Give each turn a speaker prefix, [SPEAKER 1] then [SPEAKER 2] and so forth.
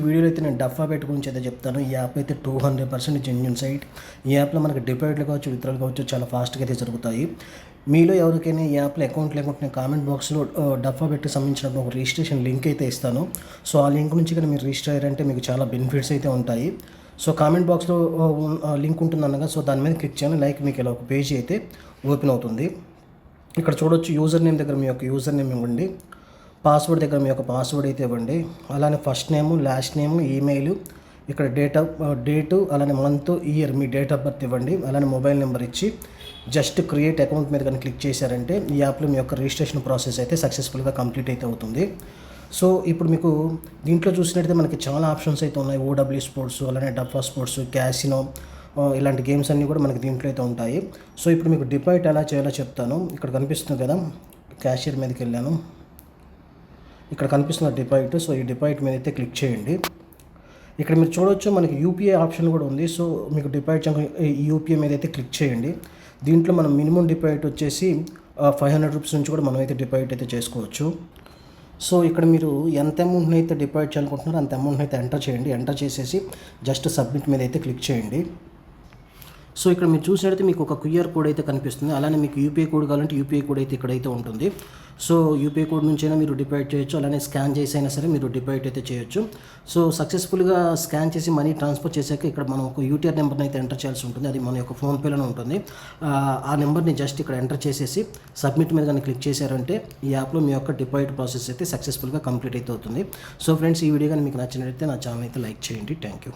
[SPEAKER 1] వీడియోలో అయితే నేను డఫాబెట్ గురించి అయితే చెప్తాను. ఈ యాప్ అయితే 200% జెన్యూన్ సైట్. ఈ యాప్లో మనకి డిపాజిట్లు కావచ్చు, విత్డ్రాలు కావచ్చు చాలా ఫాస్ట్గా అయితే జరుగుతాయి. మీలో ఎవరికైనా ఈ యాప్లో అకౌంట్ లేకుంటే నేను కామెంట్ బాక్స్లో డఫాబెట్కి సంబంధించిన ఒక రిజిస్ట్రేషన్ లింక్ అయితే ఇస్తాను. సో ఆ లింక్ నుంచి కానీ మీరు రిజిస్టర్ అయ్యారంటే మీకు చాలా బెనిఫిట్స్ అయితే ఉంటాయి. సో కామెంట్ బాక్స్లో లింక్ ఉంటుంది అనగా సో దాని మీద క్లిక్ చేయండి. లైక్ మీకు ఇలా ఒక పేజీ అయితే ఓపెన్ అవుతుంది. ఇక్కడ చూడొచ్చు యూజర్ నేమ్ దగ్గర మీ యొక్క యూజర్ నేమ్ ఇవ్వండి. పాస్వర్డ్ దగ్గర మీ యొక్క పాస్వర్డ్ అయితే ఇవ్వండి. అలానే ఫస్ట్ నేము, లాస్ట్ నేము, ఈమెయిల్, ఇక్కడ డేటు, అలానే month, year, me date of birth ఇవ్వండి. అలానే మొబైల్ నెంబర్ ఇచ్చి జస్ట్ క్రియేట్ అకౌంట్ మీద కానీ క్లిక్ చేశారంటే ఈ యాప్లో మీ యొక్క రిజిస్ట్రేషన్ ప్రాసెస్ అయితే సక్సెస్ఫుల్గా కంప్లీట్ అయితే అవుతుంది. సో ఇప్పుడు మీకు దీంట్లో చూసినట్టయితే మనకి చాలా ఆప్షన్స్ అయితే ఉన్నాయి. ఓడబ్ల్యూ స్పోర్ట్స్, అలానే డఫా స్పోర్ట్స్, క్యాసినో, ఇలాంటి గేమ్స్ అన్నీ కూడా మనకి దీంట్లో అయితే ఉంటాయి. సో ఇప్పుడు మీకు డిపాజిట్ ఎలా చేయాలో చెప్తాను. ఇక్కడ కనిపిస్తుంది కదా, క్యాషియర్ మీదకి వెళ్ళాను. ఇక్కడ కనిపిస్తున్న డిపాజిట్. సో ఈ డిపాజిట్ మీద అయితే క్లిక్ చేయండి. ఇక్కడ మీరు చూడవచ్చు మనకి యూపీఐ ఆప్షన్ కూడా ఉంది. సో మీకు డిపాజిట్ యూపీఐ మీద అయితే క్లిక్ చేయండి. దీంట్లో మనం మినిమం డిపాజిట్ వచ్చేసి 500 రూపీస్ నుంచి కూడా మనం అయితే డిపాజిట్ అయితే చేసుకోవచ్చు. సో ఇక్కడ మీరు ఎంత అమౌంట్ని అయితే డిపాజిట్ చేయాలనుకుంటున్నారో అంత అమౌంట్ని అయితే ఎంటర్ చేయండి. ఎంటర్ చేసేసి జస్ట్ సబ్మిట్ మీద అయితే క్లిక్ చేయండి. సో ఇక్కడ మీరు చూసినట్టయితే మీకు ఒక క్యూఆర్ కోడ్ అయితే కనిపిస్తుంది. అలానే మీకు యూపీఐ కోడ్ కావాలంటే యూపీఐ కోడ్ అయితే ఇక్కడైతే ఉంటుంది. సో యూపీఐ కోడ్ నుంచి అయినా మీరు డిపాజిట్ చేయొచ్చు. అలానే స్కాన్ చేసి అయినా సరే మీరు డిపాజిట్ అయితే చేయొచ్చు. సో సక్సెస్ఫుల్గా స్కాన్ చేసి మనీ ట్రాన్స్ఫర్ చేశాక ఇక్కడ మనం ఒక యూటీఆర్ నెంబర్ని అయితే ఎంటర్ చేయాల్సి ఉంటుంది. అది మన యొక్క ఫోన్పేలోనే ఉంటుంది. ఆ నెంబర్ని జస్ట్ ఇక్కడ ఎంటర్ చేసేసి సబ్మిట్ మీద కానీ క్లిక్ చేశారంటే ఈ యాప్లో మీ యొక్క డిపాజిట్ ప్రాసెస్ అయితే సక్సెస్ఫుల్గా కంప్లీట్ అయితే అవుతుంది. సో ఫ్రెండ్స్, ఈ వీడియో కానీ మీకు నచ్చినట్లయితే నా ఛానల్ అయితే లైక్ చేయండి. Thank you.